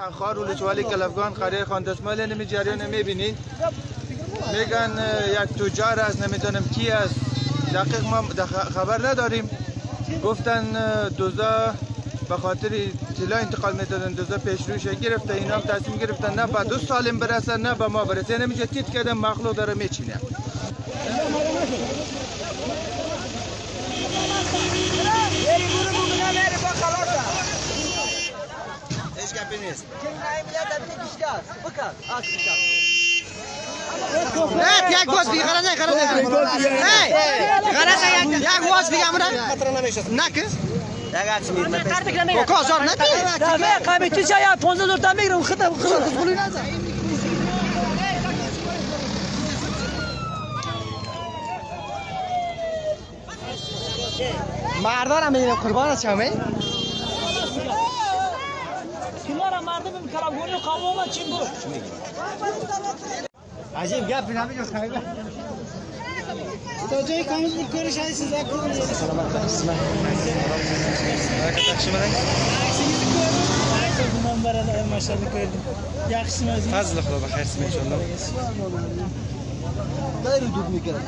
تخار ولسوالی کلفگان قریه خاندسمال نمی جریان میبینید. میگن یک تجار است، نمیدونم کی است، دقیق ما خبر نداریم. گفتن دوزا به خاطر طلا انتقال میدادن، دوزا پیش روش گرفته، اینا هم تصمیم گرفتن نه به 2 سالم برسن نه به ما برسه. نمیشه تیت کردن مخلوق داره میچینه. هیچ گپی نیست. یک باز بی غرض یک باز بی امره نکه یک عکس میگیرم. کوکازار نکه نه قیمتی چه 15 تا میگیرم خودم خودی نزن. مردان هم قربان شامه کنار مردم کلامگونی قوام چی بود؟ عجیب گپ نمیگه خیلی تا جای کامل میکنه شاید سیزا کنه. سلامت بسم الله تقسیم بدین من برای ماشاءالله کردیم. یخشیم از این. فضل خدا بخیر سم ان شاء الله. داری دود میکنه.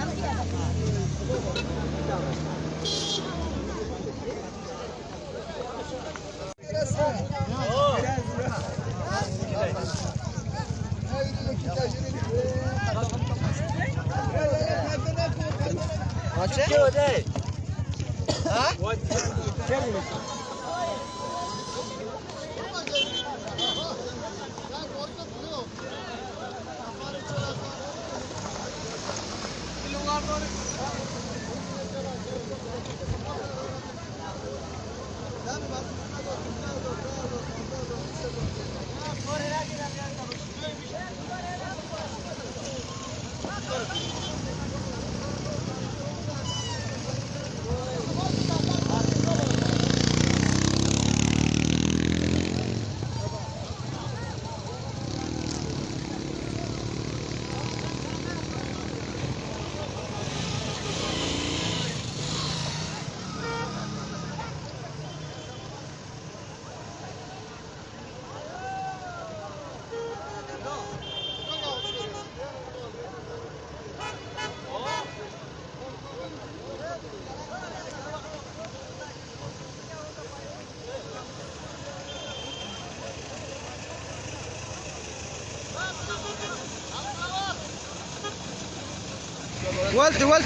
ولت